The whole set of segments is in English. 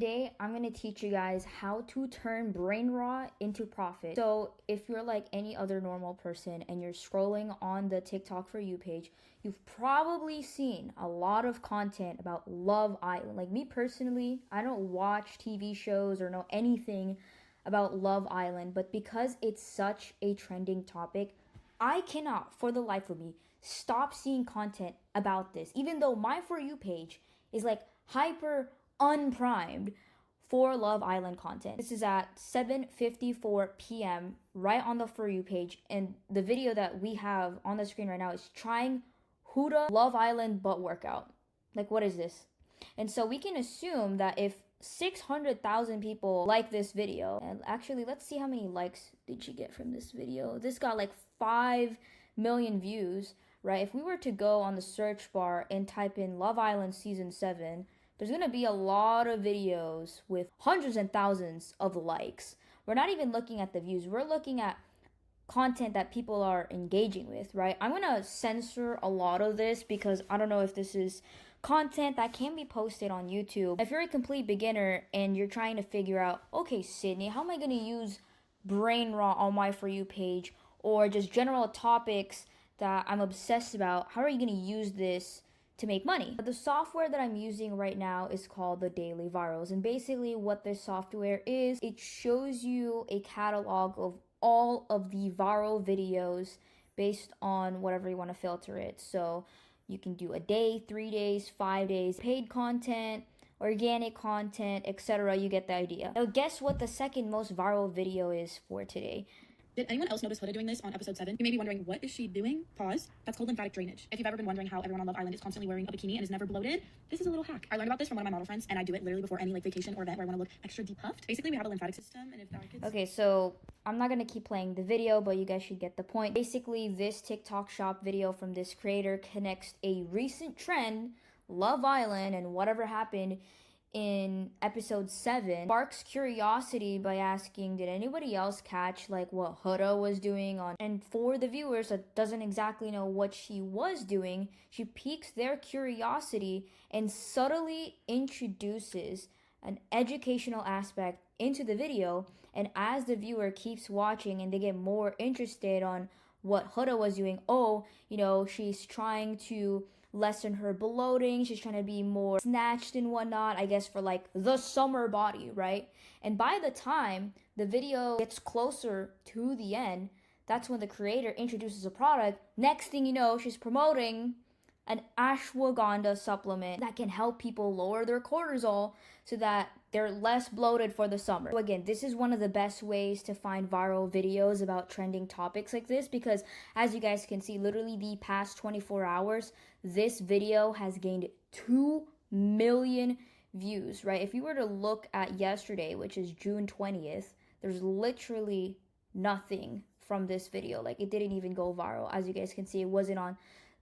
Today, I'm going to teach you guys how to turn brain rot into profit. So if you're like any other normal person and you're scrolling on the TikTok For You page, you've probably seen a lot of content about Love Island. Like me personally, I don't watch TV shows or know anything about Love Island, but because it's such a trending topic, I cannot, for the life of me, stop seeing content about this, even though my For You page is like hyper unprimed for Love Island content. This is at 7:54 p.m. right on the For You page, and the video that we have on the screen right now is trying Huda Love Island butt workout. Like, what is this? And so we can assume that if 600,000 people like this video, and actually let's see how many likes did she get from this video. This got like 5 million views, right? If we were to go on the search bar and type in Love Island season 7, there's gonna be a lot of videos with hundreds and thousands of likes. We're not even looking at the views, we're looking at content that people are engaging with, right? I'm gonna censor a lot of this because I don't know if this is content that can be posted on YouTube. If you're a complete beginner and you're trying to figure out, okay, Sydney, how am I gonna use brain rot on my For You page, or just general topics that I'm obsessed about, how are you gonna use this to make money? The software that I'm using right now is called the Daily Virals, and basically what this software is, it shows you a catalog of all of the viral videos based on whatever you want to filter it. So you can do a day, 3 days, 5 days, paid content, organic content, etc. You get the idea. Now guess what the second most viral video is for today? Did anyone else notice Huda doing this on episode 7? You may be wondering, what is she doing? Pause. That's called lymphatic drainage. If you've ever been wondering how everyone on Love Island is constantly wearing a bikini and is never bloated, this is a little hack. I learned about this from one of my model friends, and I do it literally before any vacation or event where I want to look extra depuffed. Basically, we have a lymphatic system, and if our kids... Okay, so I'm not gonna keep playing the video, but you guys should get the point. Basically, this TikTok shop video from this creator connects a recent trend, Love Island, and whatever happened in episode 7, sparks curiosity by asking, did anybody else catch like what Huda was doing on? And for the viewers that doesn't exactly know what she was doing, she piques their curiosity and subtly introduces an educational aspect into the video. And as the viewer keeps watching and they get more interested on what Huda was doing, she's trying to lessen her bloating, she's trying to be more snatched and whatnot, I guess, for like the summer body, right? And by the time the video gets closer to the end, that's when the creator introduces a product. Next thing you know, she's promoting an ashwagandha supplement that can help people lower their cortisol so that they're less bloated for the summer. So again, this is one of the best ways to find viral videos about trending topics like this, because as you guys can see, literally the past 24 hours, this video has gained 2 million views, right? If you were to look at yesterday, which is June 20th, there's literally nothing from this video. Like, it didn't even go viral. As you guys can see, it wasn't on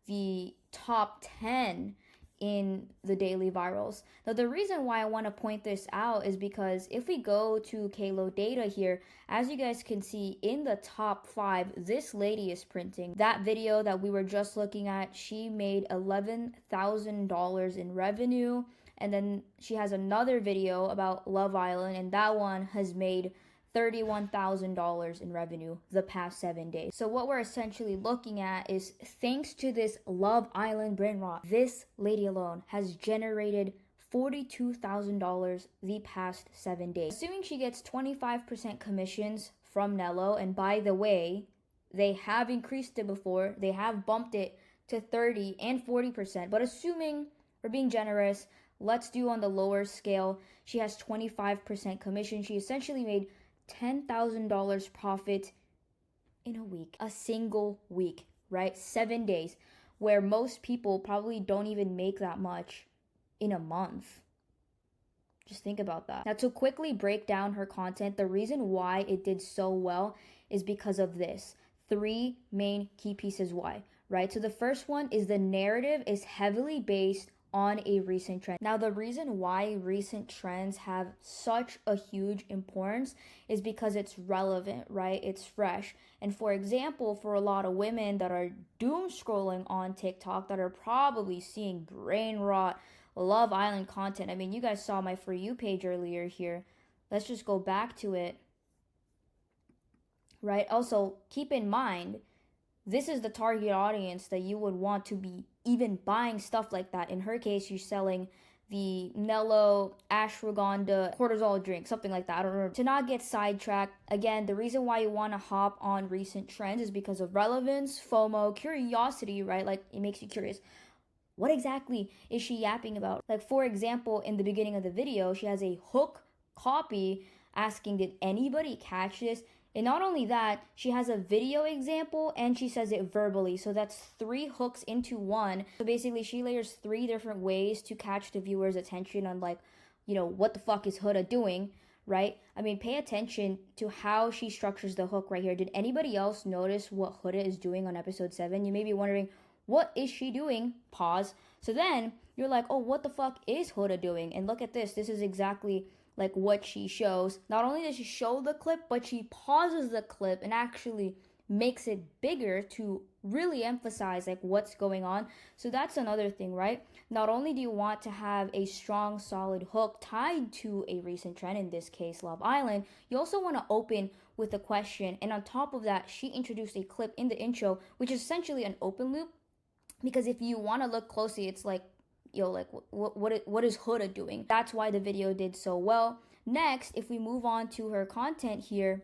the top 10 in the daily virals. Now, the reason why I want to point this out is because if we go to Kalo data here, as you guys can see in the top 5, this lady is printing. That video that we were just looking at, she made $11,000 in revenue. And then she has another video about Love Island, and that one has made $31,000 in revenue the past 7 days. So what we're essentially looking at is, thanks to this Love Island brain rot, this lady alone has generated $42,000 the past 7 days. Assuming she gets 25% commissions from Nello, and by the way, they have increased it before, they have bumped it to 30 and 40%, but assuming we're being generous, let's do on the lower scale, she has 25% commission. She essentially made $10,000 profit in a week, a single week, right? 7 days, where most people probably don't even make that much in a month. Just think about that. Now, to quickly break down her content, the reason why it did so well is because of this. 3 main key pieces why, right? So the first one is the narrative is heavily based on a recent trend. Now, the reason why recent trends have such a huge importance is because it's relevant, right? It's fresh. And for example, for a lot of women that are doom scrolling on TikTok that are probably seeing brain rot, Love Island content. I mean, you guys saw my For You page earlier here. Let's just go back to it. Right? Also, keep in mind, this is the target audience that you would want to be even buying stuff like that. In her case, she's selling the Nello ashwagandha cortisol drink, something like that. I don't remember. To not get sidetracked, again, the reason why you want to hop on recent trends is because of relevance, FOMO, curiosity, right? Like, it makes you curious. What exactly is she yapping about? Like, for example, in the beginning of the video, she has a hook copy asking, did anybody catch this? And not only that, she has a video example and she says it verbally. So that's 3 hooks into one. So basically, she layers 3 different ways to catch the viewer's attention on, like, you know, what the fuck is Huda doing, right? I mean, pay attention to how she structures the hook right here. Did anybody else notice what Huda is doing on episode 7? You may be wondering, what is she doing? Pause. So then you're like, oh, what the fuck is Huda doing? And look at this. This is exactly like what she shows. Not only does she show the clip, but she pauses the clip and actually makes it bigger to really emphasize like what's going on. So that's another thing, right? Not only do you want to have a strong, solid hook tied to a recent trend, in this case, Love Island, you also want to open with a question. And on top of that, she introduced a clip in the intro, which is essentially an open loop. Because if you want to look closely, it's like, yo, like what is Huda doing? That's why the video did so well. Next, if we move on to her content here,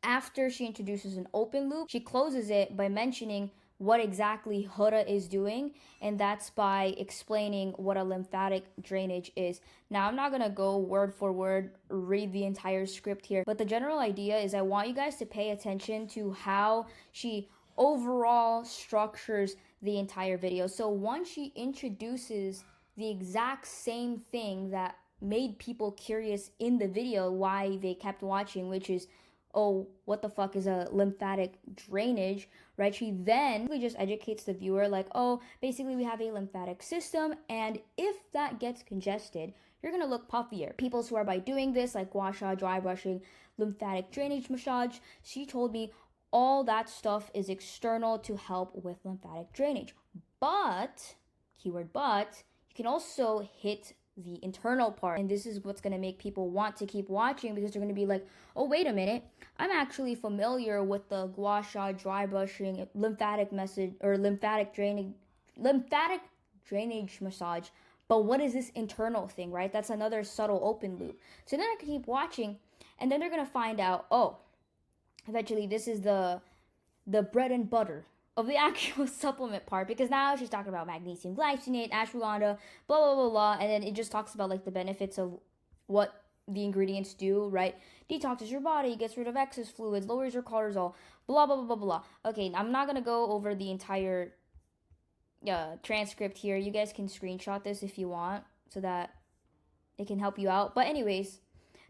after she introduces an open loop, she closes it by mentioning what exactly Huda is doing, and that's by explaining what a lymphatic drainage is. Now, I'm not gonna go word for word, read the entire script here, but the general idea is I want you guys to pay attention to how she overall structures the entire video. So once she introduces the exact same thing that made people curious in the video, why they kept watching, which is, oh, what the fuck is a lymphatic drainage, right? She then just educates the viewer like, oh, basically we have a lymphatic system, and if that gets congested, you're gonna look puffier. People swear by doing this, like gua sha, dry brushing, lymphatic drainage massage. She told me all that stuff is external to help with lymphatic drainage. But, keyword but, you can also hit the internal part. And this is what's going to make people want to keep watching, because they're going to be like, oh, wait a minute. I'm actually familiar with the gua sha, dry brushing, lymphatic drainage massage. But what is this internal thing, right? That's another subtle open loop. So then I can keep watching, and then they're going to find out, oh, eventually this is the bread and butter of the actual supplement part, because now she's talking about magnesium glycinate, ashwagandha, blah blah blah blah, and then it just talks about like the benefits of what the ingredients do, right? Detoxes your body, gets rid of excess fluids, lowers your cortisol, blah blah blah blah blah. Okay, I'm not gonna go over the entire transcript here. You guys can screenshot this if you want, so that it can help you out. But anyways,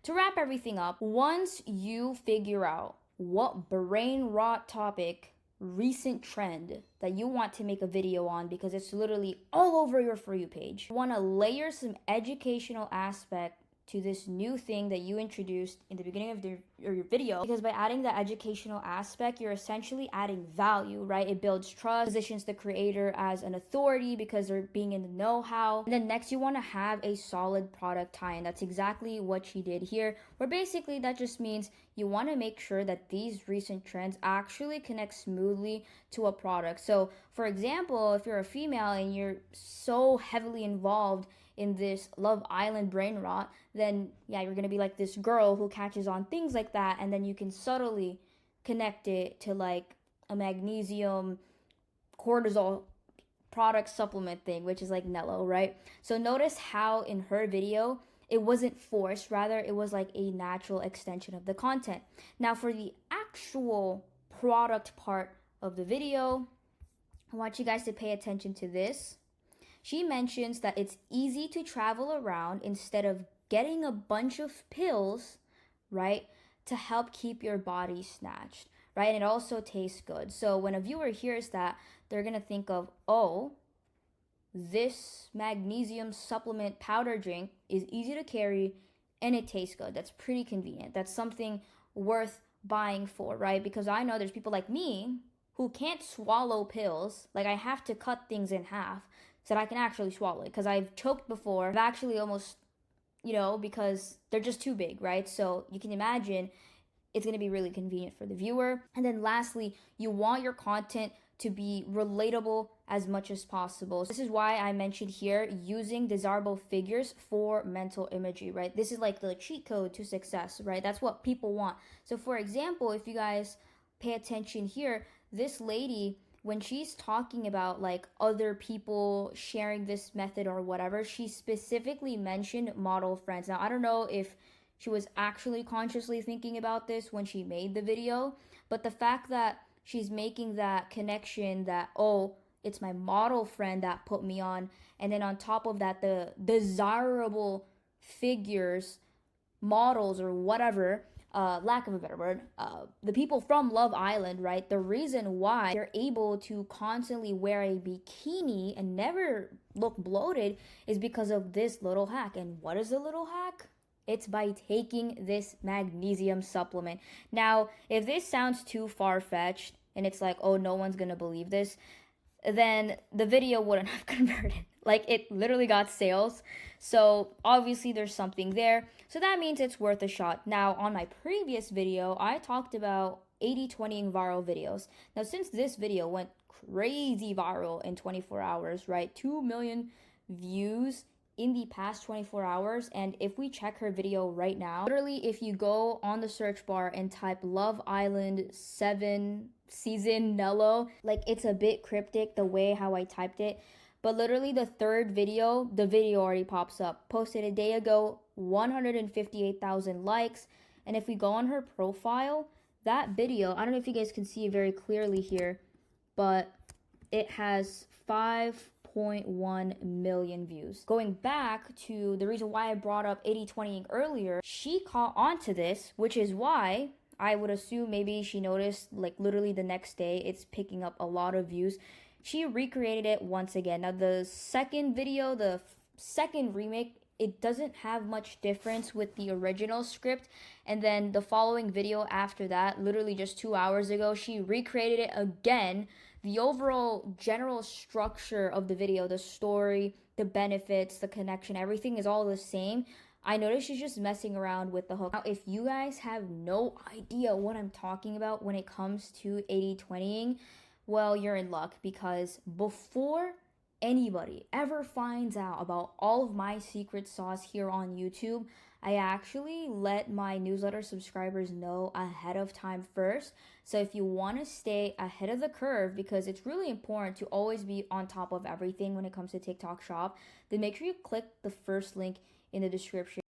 to wrap everything up, once you figure out what brain rot topic, recent trend that you want to make a video on, because it's literally all over your For You page, you want to layer some educational aspect to this new thing that you introduced in the beginning of your video, because by adding that educational aspect, you're essentially adding value, right? It builds trust, positions the creator as an authority because they're being in the know-how. And then next, you want to have a solid product tie-in. That's exactly what she did here, where basically that just means you want to make sure that these recent trends actually connect smoothly to a product. So for example, if you're a female and you're so heavily involved in this Love Island brain rot, then yeah, you're gonna be like this girl who catches on things like that, and then you can subtly connect it to like a magnesium cortisol product supplement thing, which is like Nello, right? So notice how in her video, it wasn't forced, rather it was like a natural extension of the content. Now for the actual product part of the video, I want you guys to pay attention to this. She mentions that it's easy to travel around instead of getting a bunch of pills, right, to help keep your body snatched, right? And it also tastes good. So when a viewer hears that, they're going to think of, oh, this magnesium supplement powder drink is easy to carry and it tastes good. That's pretty convenient. That's something worth buying for, right? Because I know there's people like me who can't swallow pills. Like, I have to cut things in half. so that I can actually swallow it, because I've choked before. I've actually almost, because they're just too big, right? So you can imagine it's going to be really convenient for the viewer. And then lastly, you want your content to be relatable as much as possible. This is why I mentioned here using desirable figures for mental imagery, right? This is like the cheat code to success, right? That's what people want. So for example, if you guys pay attention here, this lady, when she's talking about like other people sharing this method or whatever, she specifically mentioned model friends. Now, I don't know if she was actually consciously thinking about this when she made the video, but the fact that she's making that connection that, oh, it's my model friend that put me on, and then on top of that, the desirable figures, models, or whatever, lack of a better word, the people from Love Island, right? The reason why they're able to constantly wear a bikini and never look bloated is because of this little hack. And what is the little hack? It's by taking this magnesium supplement. Now, if this sounds too far-fetched and it's like, oh, no one's gonna believe this, then the video wouldn't have converted. Like, it literally got sales. So obviously there's something there. So that means it's worth a shot. Now, on my previous video, I talked about 80/20ing viral videos. Now, since this video went crazy viral in 24 hours, right? 2 million views in the past 24 hours. And if we check her video right now, literally, if you go on the search bar and type Love Island 7 season Nello, like, it's a bit cryptic the way how I typed it, but literally the third video, the video already pops up. Posted a day ago, 158,000 likes. And if we go on her profile, that video, I don't know if you guys can see it very clearly here, but it has 5.1 million views. Going back to the reason why I brought up 80/20ing earlier, she caught on to this, which is why I would assume maybe she noticed, like, literally the next day it's picking up a lot of views. She recreated it once again. Now, the second video, the second remake, it doesn't have much difference with the original script. And then the following video after that, literally just 2 hours ago, she recreated it again. The overall general structure of the video, the story, the benefits, the connection, everything is all the same. I noticed she's just messing around with the hook. Now, if you guys have no idea what I'm talking about when it comes to 80/20ing, well, you're in luck, because before anybody ever finds out about all of my secret sauce here on YouTube, I actually let my newsletter subscribers know ahead of time first. So if you want to stay ahead of the curve, because it's really important to always be on top of everything when it comes to TikTok Shop, then make sure you click the first link in the description.